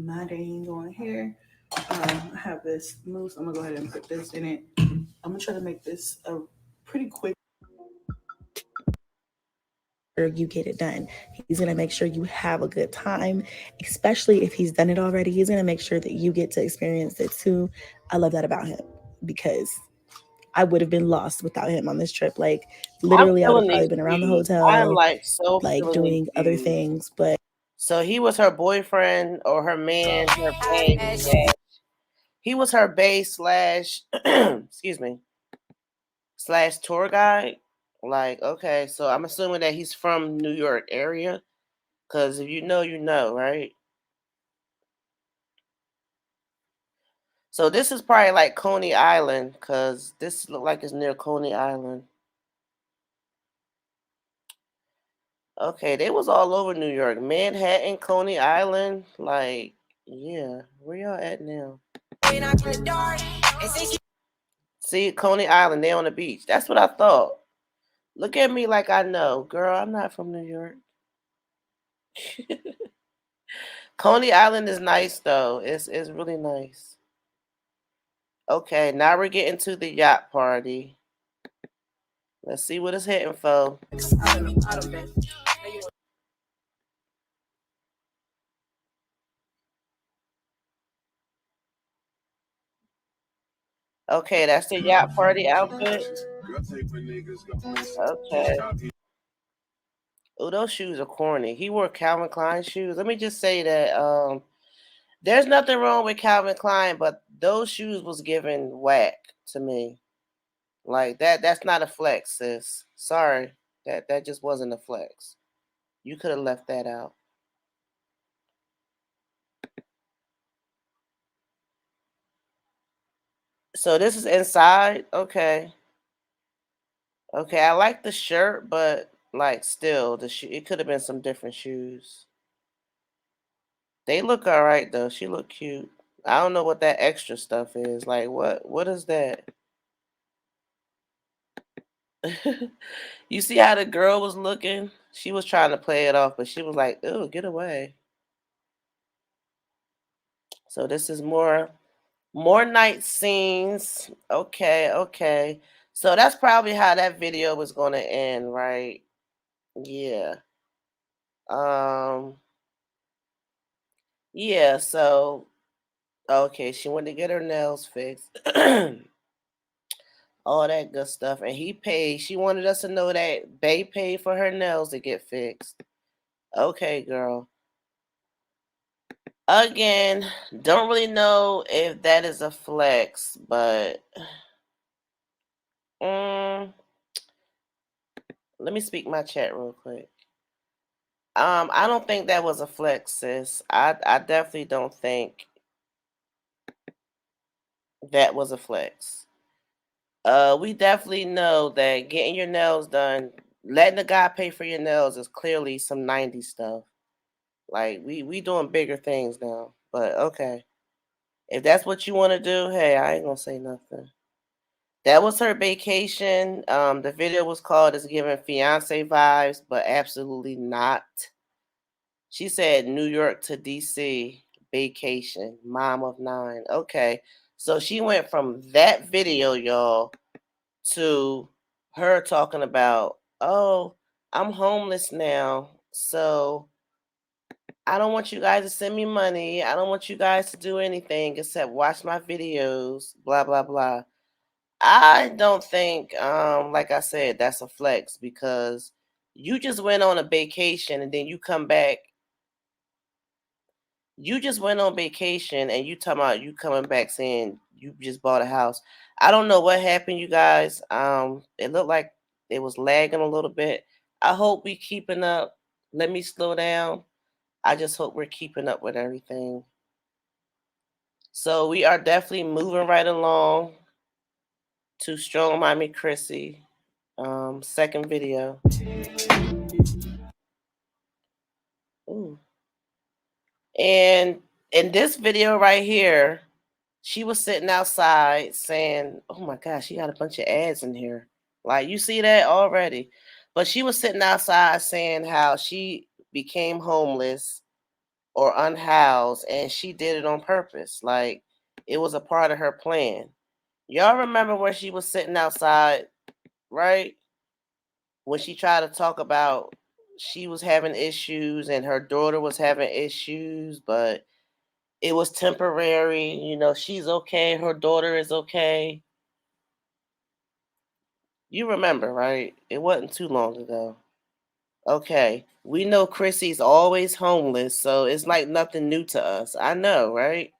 my name going here. I have this mousse. I'm gonna go ahead and put this in it. I'm gonna try to make this a pretty quick. You get it done. He's going to make sure you have a good time, especially if he's done it already. He's going to make sure that you get to experience it too. I love that about him because I would have been lost without him on this trip. Like literally, I would have probably been around the hotel. I'm like so like doing other things, but so he was her boyfriend or her man, her bae. He was her bae slash excuse me slash tour guide. Like, okay, so I'm assuming that he's from New York area, because if you know, right? So this is probably like Coney Island, because this look like it's near Coney Island. Okay, they was all over New York. Manhattan, Coney Island. Like, yeah. Where y'all at now? See, Coney Island, they on the beach. That's what I thought. Look at me like I know. Girl, I'm not from New York. Coney Island is nice, though. It's really nice. Okay, now we're getting to the yacht party. Let's see what it's hitting for. Okay, that's the yacht party outfit. Okay. Oh, those shoes are corny. He wore Calvin Klein shoes. Let me just say that there's nothing wrong with Calvin Klein, but those shoes was giving whack to me. Like that's not a flex, sis. Sorry. That just wasn't a flex. You could have left that out. So this is inside. Okay. Okay, I like the shirt, but like still the shoe, it could have been some different shoes. They look all right though. She look cute. I don't know what that extra stuff is. Like what is that? You see how the girl was looking? She was trying to play it off, but she was like, "Ooh, get away." So this is more night scenes. Okay, okay. So that's probably how that video was going to end, right? Yeah. Um yeah, so okay, she went to get her nails fixed. All that good stuff. And he paid. She wanted us to know that Bay paid for her nails to get fixed. Okay, girl. Again, don't really know if that is a flex, but let me speak my chat real quick. I don't think that was a flex, sis. I definitely don't think that was a flex. We definitely know that getting your nails done, letting the guy pay for your nails is clearly some 90s stuff. Like we doing bigger things now. But okay. If that's what you want to do, hey, I ain't gonna say nothing. That was her vacation. The video was called "It's Giving Fiance Vibes," but absolutely not. She said New York to DC vacation, mom of 9. Okay. So she went from that video, y'all, to her talking about, oh, I'm homeless now. So I don't want you guys to send me money. I don't want you guys to do anything except watch my videos, blah, blah, blah. I don't think, like I said, that's a flex, because you just went on a vacation and then you come back. You just went on vacation and you talking about you coming back saying you just bought a house. I don't know what happened, you guys. It looked like it was lagging a little bit. I hope we keeping up. Let me slow down. I just hope we're keeping up with everything. So we are definitely moving right along to Strongmommy Chrissy, second video. Ooh. And in this video right here, she was sitting outside saying, oh my gosh, she got a bunch of ads in here. Like, you see that already. But she was sitting outside saying how she became homeless or unhoused, and she did it on purpose. Like, it was a part of her plan. Y'all remember where she was sitting outside, right? When she tried to talk about she was having issues and her daughter was having issues, but it was temporary. You know, she's okay. Her daughter is okay. You remember, right? It wasn't too long ago. Okay. We know Chrissy's always homeless, so it's like nothing new to us. I know, right?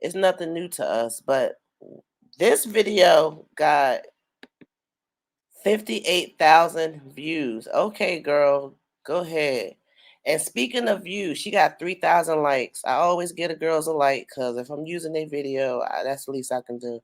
It's nothing new to us, but this video got 58,000 views. Okay, girl, go ahead. And speaking of views, she got 3,000 likes. I always get a girls a like because if I'm using a video, that's the least I can do.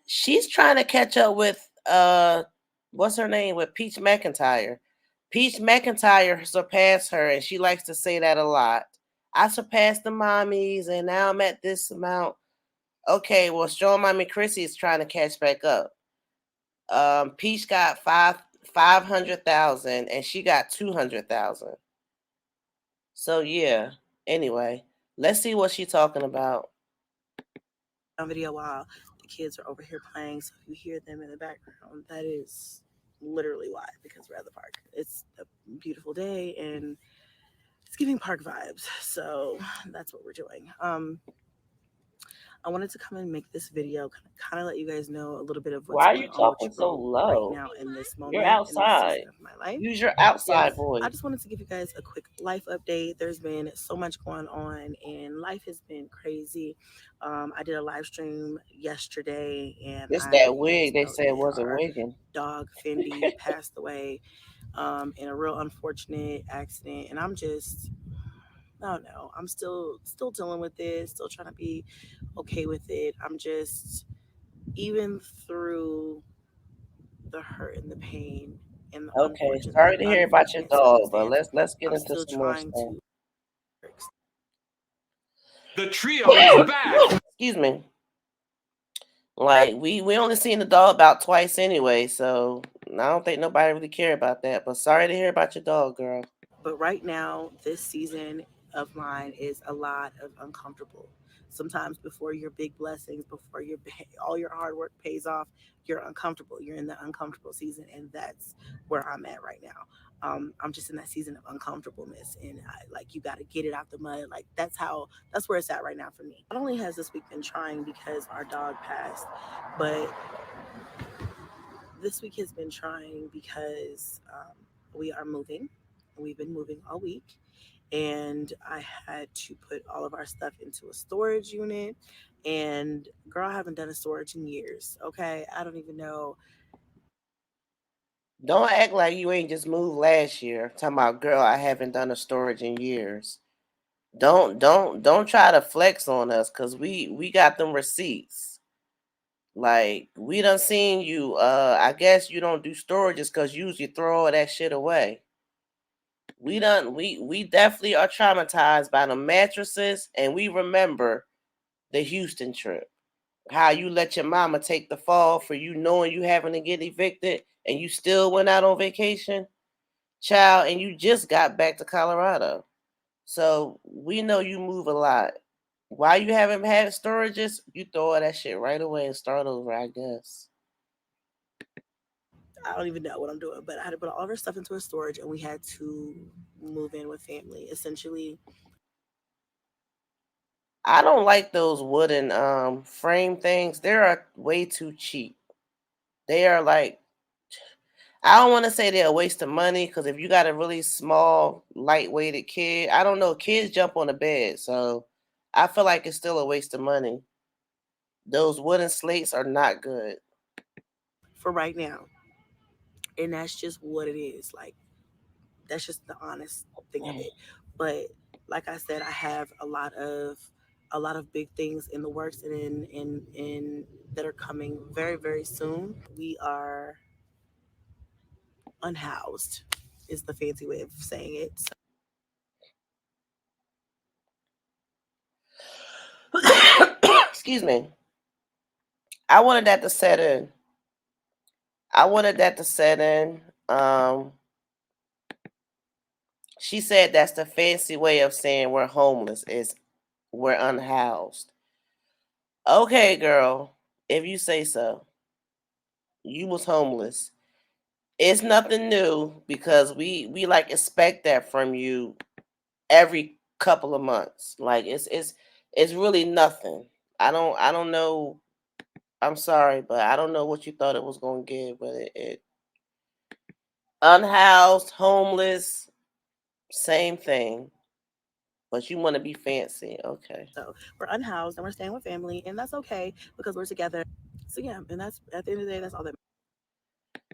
She's trying to catch up with what's her name, with Peach McIntyre. Peach McIntyre surpassed her, and she likes to say that a lot. I surpassed the mommies, and now I'm at this amount. Okay, well, Strongmommy Chrissy is trying to catch back up. Peach got 500,000, and she got 200,000. So yeah. Anyway, let's see what she's talking about. Video while the kids are over here playing. So if you hear them in the background, that is literally why, because we're at the park. It's a beautiful day and it's giving park vibes. So that's what we're doing. I wanted to come and make this video, kind of let you guys know a little bit of what's Why are going you on with talking your so girl right low? now in this You're moment, in this outside. season of my life. Use your Yeah, outside voice. I just wanted to give you guys a quick life update. There's been so much going on, and life has been crazy. I did a live stream yesterday, and It's I that let wig you they know said that wasn't our wigging. dog Fendi passed away in a real unfortunate accident, and I'm just, I don't know. I'm still dealing with it, still trying to be okay with it. I'm just, even through the hurt and the pain and the Okay, sorry to hear about your unfortunate dog, but circumstance, let's get I'm into still some more trying stuff. to. The trio is back. Excuse me. Like we only seen the dog about twice anyway, so I don't think nobody really care about that. But sorry to hear about your dog, girl. But right now, this season of mine is a lot of uncomfortable. Sometimes before your big blessings, before your all your hard work pays off, you're uncomfortable. You're in the uncomfortable season, and that's where I'm at right now. I'm just in that season of uncomfortableness, and like, you got to get it out the mud. Like, that's where it's at right now for me. Not only has this week been trying because our dog passed, but this week has been trying because we are moving. We've been moving all week, and I had to put all of our stuff into a storage unit. And girl, I haven't done a storage in years. Okay, I don't even know. Don't act like you ain't just moved last year. Talking about, girl, I haven't done a storage in years. Don't try to flex on us, cause we got them receipts. Like, we done seen you. I guess you don't do storages cause you usually throw all that shit away. We definitely are traumatized by the mattresses, and we remember the Houston trip. How you let your mama take the fall for you knowing you having to get evicted, and you still went out on vacation, child, and you just got back to Colorado. So we know you move a lot. Why you haven't had storages? You throw all that shit right away and start over, I guess. I don't even know what I'm doing, but I had to put all of our stuff into a storage, and we had to move in with family. Essentially, I don't like those wooden frame things. They are way too cheap. They are like, I don't want to say they're a waste of money, because if you got a really small, lightweighted kid, I don't know, kids jump on the bed, so I feel like it's still a waste of money. Those wooden slates are not good. for right now, and that's just what it is. Like, that's just the honest thing of it. But like I said, I have a lot of big things in the works, and in that are coming very, very soon. We are unhoused is the fancy way of saying it. So Excuse me. I wanted that to set in. I wanted that to set in. She said that's the fancy way of saying we're homeless, is we're unhoused. Okay, girl, if you say so. You was homeless. It's nothing new because we like expect that from you every couple of months. Like it's really nothing. I don't know. I'm sorry, but I don't know what you thought it was gonna give, but it unhoused, homeless, same thing. But you want to be fancy, okay? So we're unhoused and we're staying with family, and that's okay because we're together. So yeah, and that's at the end of the day, that's all that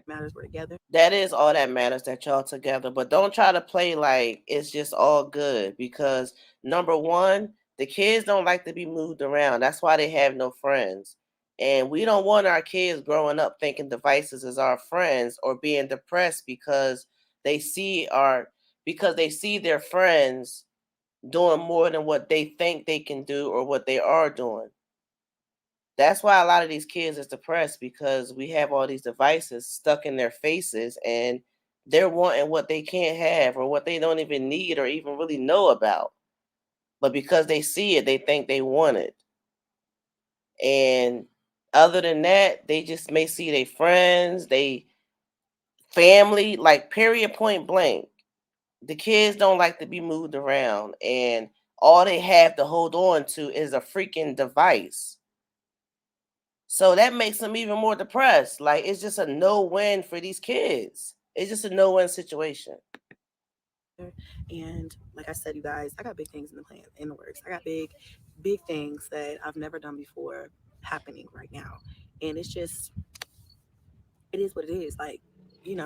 matters. We're together. That is all that matters, that y'all together. But don't try to play like it's just all good, because number one, the kids don't like to be moved around. That's why they have no friends. And we don't want our kids growing up thinking devices is our friends, or being depressed they see our because they see their friends doing more than what they think they can do or what they are doing. That's why a lot of these kids is depressed, because we have all these devices stuck in their faces, and they're wanting what they can't have, or what they don't even need or even really know about. But because they see it, they think they want it. And other than that, they just may see their friends, they family, like period, point blank. The kids don't like to be moved around, and all they have to hold on to is a freaking device. So that makes them even more depressed. Like, it's just a no win for these kids. It's just a no win situation. And like I said, you guys, I got big things in the plan, in the works. I got big things that I've never done before happening right now. And it's just, it is what it is. Like,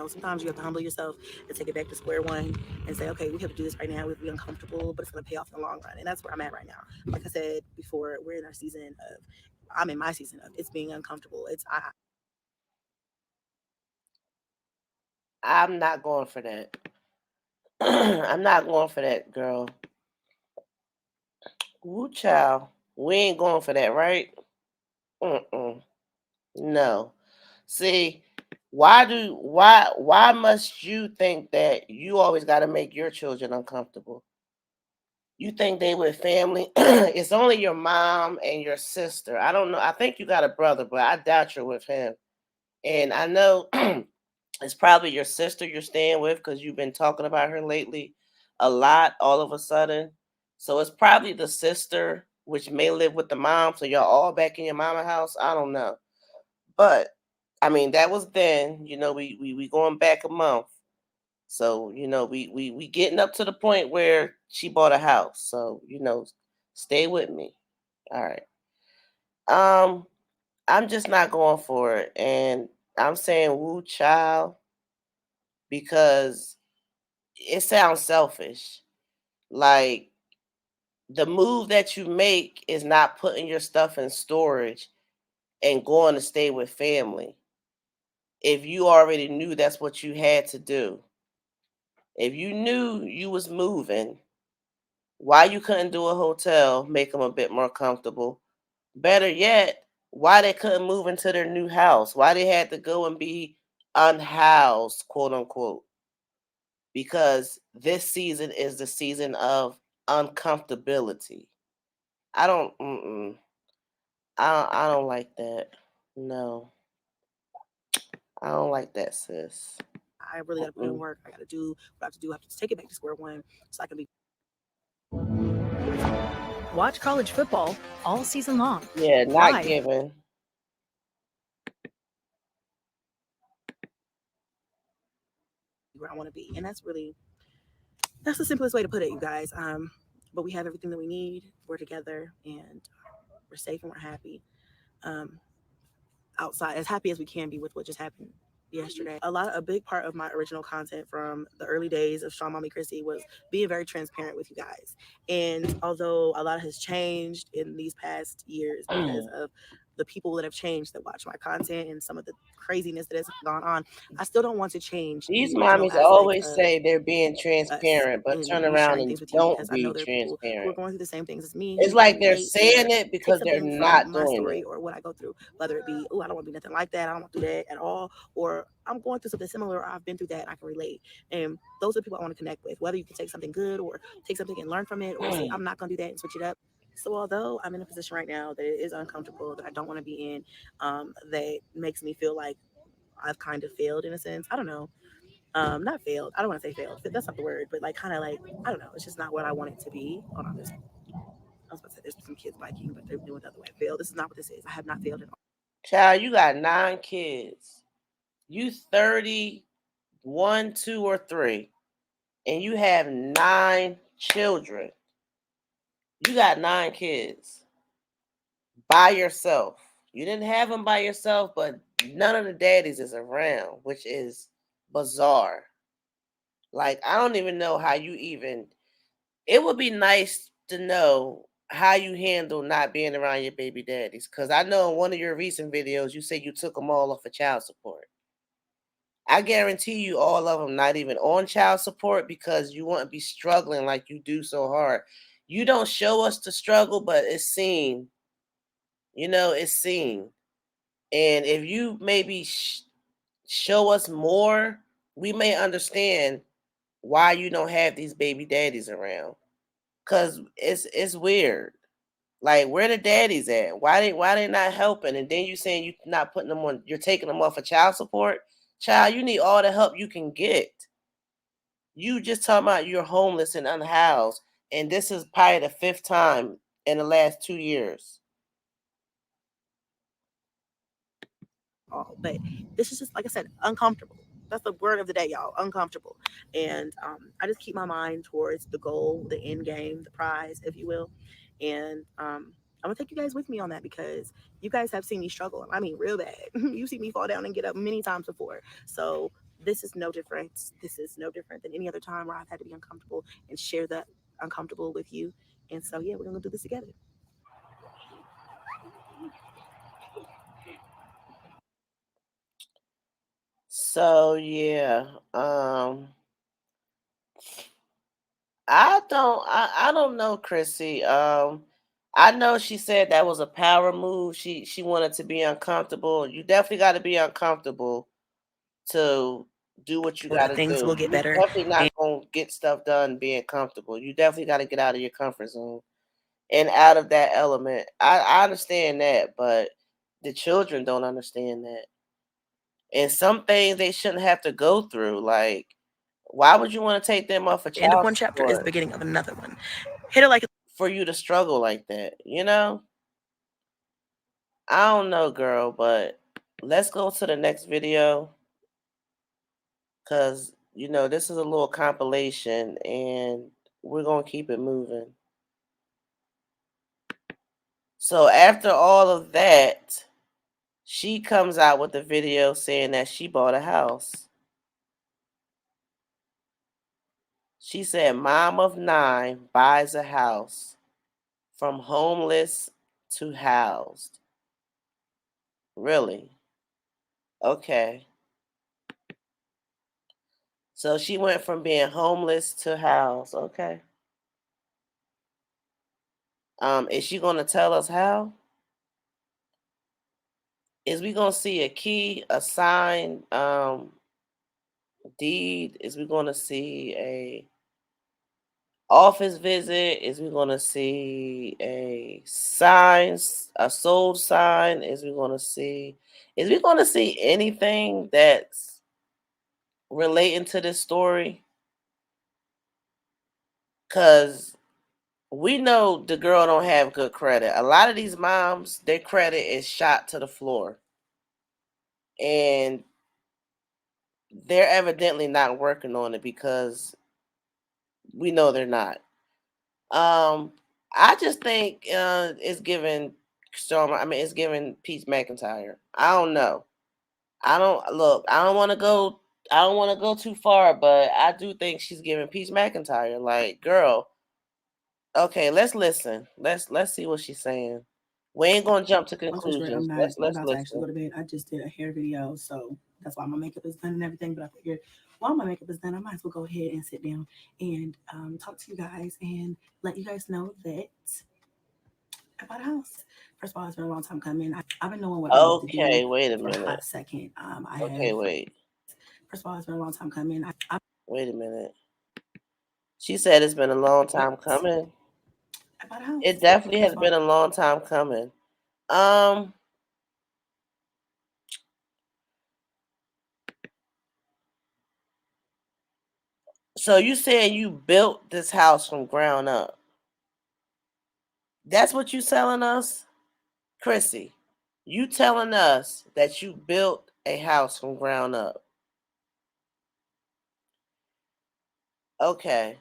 sometimes you have to humble yourself and take it back to square one and say, okay, we have to do this right now. We'll be uncomfortable, but it's going to pay off in the long run. And that's where I'm at right now. Like I said before, I'm in my season of it's being uncomfortable. I'm not going for that. I'm not going for that, girl. Woo, child. We ain't going for that, right? Mm-mm. No. See, why must you think that you always got to make your children uncomfortable? You think they with family? It's only your mom and your sister. I don't know. I think you got a brother, but I doubt you're with him. And I know it's probably your sister you're staying with, because you've been talking about her lately a lot all of a sudden. So it's probably the sister, which may live with the mom. So y'all all back in your mama house. I don't know. But I mean, that was then, we going back a month. So, we getting up to the point where she bought a house. So, stay with me. All right. Um, I'm just not going for it. And I'm saying woo child because it sounds selfish. Like, the move that you make is not putting your stuff in storage and going to stay with family. If you already knew that's what you had to do. If you knew you was moving, why you couldn't do a hotel, make them a bit more comfortable? Better yet, why they couldn't move into their new house? Why they had to go and be unhoused, quote unquote? Because this season is the season of uncomfortability. I don't, I don't like that. No, I don't like that, sis. I really got to put in work. I got to do what I have to do. I have to take it back to square one so I can be. Watch college football all season long. Yeah, not Why? given. Where I want to be, and that's the simplest way to put it, you guys. But we have everything that we need. We're together, and we're safe, and we're happy. Um, Outside, as happy as we can be with what just happened yesterday. A big part of my original content from the early days of Strongmommy Chrissy was being very transparent with you guys. And although a lot has changed in these past years because of the people that have changed that watch my content and some of the craziness that has gone on, I still don't want to change These the original mommies aspect always of say they're being us transparent, but and turn me around sharing and things with you, don't because I know be there are people who are transparent. going through the same things as me, It's who can like they're relate saying or it take because they're something not from my doing story it. or what I go through, whether it be, oh, I don't want to be nothing like that, I don't want to do that at all, or I'm going through something similar, or I've been through that and I can relate. And those are the people I want to connect with, whether you can take something good or take something and learn from it, or say, I'm not going to do that and switch it up. So although I'm in a position right now that it is uncomfortable, that I don't want to be in, that makes me feel like I've kind of failed in a sense. I don't know. Not failed. I don't want to say failed. That's not the word, but like kind of like, I don't know. It's just not what I want it to be. Hold on, I was about to say there's some kids biking, but they're doing the other way. Failed. This is not what this is. I have not failed at all. Child, you got 9 kids. You 31, 2, or 3, and you have 9 children. You got 9 kids by yourself. You didn't have them by yourself, but none of the daddies is around, which is bizarre. Like, I don't even know how you even. It would be nice to know how you handle not being around your baby daddies, because I know in one of your recent videos you said you took them all off of child support. I guarantee you all of them not even on child support, because you wouldn't be struggling like you do so hard. You don't show us the struggle, but it's seen. It's seen. And if you maybe show us more, we may understand why you don't have these baby daddies around. Cause it's weird. Like, where the daddies at? Why they not helping? And then you saying you not putting them on, you're taking them off of child support. Child, you need all the help you can get. You just talking about you're homeless and unhoused, and this is probably the 5th time in the last 2 years. But this is just, like I said, uncomfortable. That's the word of the day, y'all. Uncomfortable. And I just keep my mind towards the goal, the end game, the prize, if you will. And I'm gonna take you guys with me on that, because you guys have seen me struggle. I mean, real bad. You see me fall down and get up many times before. So this is no different. This is no different than any other time where I've had to be uncomfortable and share that uncomfortable with you. And so yeah, we're gonna do this together. So yeah, I don't know, Chrissy. I know she said that was a power move. She wanted to be uncomfortable. You definitely got to be uncomfortable to do what you got to Things will do. get You're better. definitely not gonna get stuff done being comfortable. You definitely got to get out of your comfort zone and out of that element. I understand that, but the children don't understand that. And some things they shouldn't have to go through. Like, why would you want to take them off of The end of child one chapter is the support beginning of another one. Hit it like for you to struggle like that? I don't know, girl, but let's go to the next video, because this is a little compilation and we're gonna keep it moving. So after all of that, she comes out with a video saying that she bought a house. She said, Mom of 9 buys a house from homeless to housed. Really? Okay. So she went from being homeless to housed. Okay. Is she gonna tell us how? Is we gonna see a key, a sign, deed? Is we gonna see a office visit? Is we gonna see a sign, a sold sign? Is we gonna see anything that's relating to this story? Cause we know the girl don't have good credit. A lot of these moms, their credit is shot to the floor. And they're evidently not working on it, because we know they're not. I just think it's giving Storm. I mean, it's giving Peach McIntyre. I don't know. I don't look. I don't want to go. I don't want to go too far, but I do think she's giving Peach McIntyre. Like, girl. Okay, let's listen. Let's see what she's saying. We ain't gonna jump to Long story short, conclusions. I'm Let's about to listen. actually go to bed. I just did a hair video, so that's why my makeup is done and everything. But I figured while my makeup is done, I might as well go ahead and sit down and talk to you guys and let you guys know that I bought a house. First of all, it's been a long time coming. I've been knowing what I wanted to do Okay, wait a for a minute. hot second. Okay, wait. First of all, it's been a long time coming. Wait a minute. She said it's been a long time coming. I bought a house. It definitely has been a long time coming. So you saying you built this house from ground up? That's what you telling us, Chrissy? You telling us that you built a house from ground up? Okay.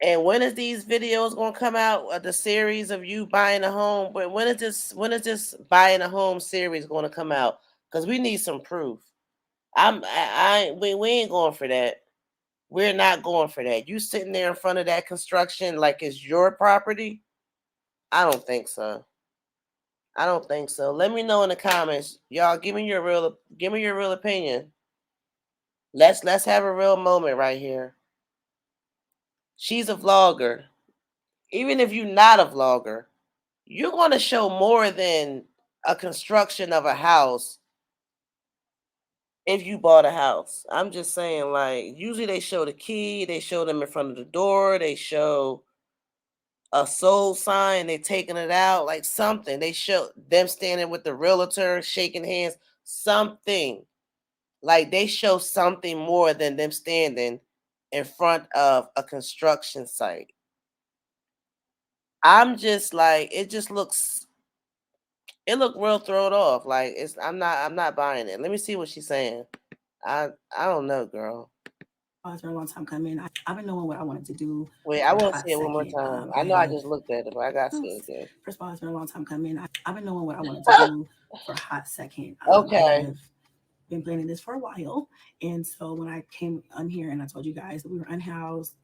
And when is these videos gonna come out? The series of you buying a home. But when is this buying a home series gonna come out? Because we need some proof. We ain't going for that. We're not going for that. You sitting there in front of that construction like it's your property? I don't think so. I don't think so. Let me know in the comments, y'all. Give me your real opinion. Let's have a real moment right here. She's a vlogger. Even if you're not a vlogger, you're going to show more than a construction of a house if you bought a house. I'm just saying, like, usually they show the key, they show them in front of the door, they show a sold sign, they taking it out, like something. They show them standing with the realtor, shaking hands, something. Like they show something more than them standing in front of a construction site. I'm just like, it looked real thrown off. Like I'm not buying it. Let me see what she's saying. I don't know, girl. Oh, it's been a long time coming. I've been knowing what I wanted to do. Wait, I want to see it one more time. I know I just looked at it, but I got to see it again. First of all, it's been a long time coming. I've been knowing what I wanted to do for a hot second. Okay. I have been planning this for a while. And so when I came on here and I told you guys that we were unhoused,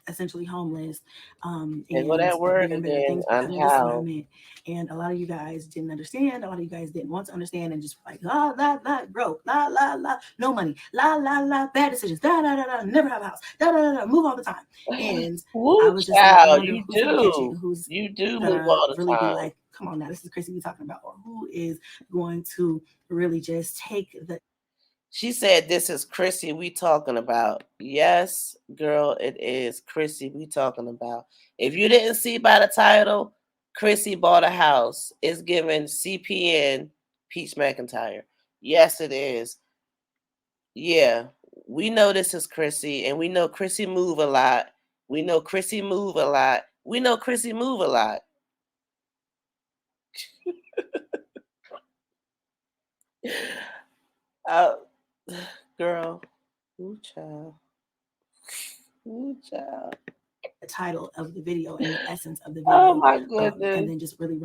essentially homeless, and that word bigger and bigger things were coming. This is what I meant. And a lot of you guys didn't understand. A lot of you guys didn't want to understand and just like la la la broke, la la la, no money, la la la, bad decisions, da da da da, never have a house, da da da da, move all the time. And I was just like, I wonder who's gonna catch it, who's gonna really be like, come on now, this is Chrissy we talking about, or who is going to really just take the. She said, this is Chrissy we talking about. Yes, girl, it is Chrissy we talking about. If you didn't see by the title, Chrissy bought a house. It's given CPN Peach McIntyre. Yes, it is. Yeah, we know this is Chrissy, and we know Chrissy move a lot. We know Chrissy move a lot. We know Chrissy move a lot. Girl, ooh, child. Ooh, child. The title of the video and the essence of the video. Oh my goodness. And then just really run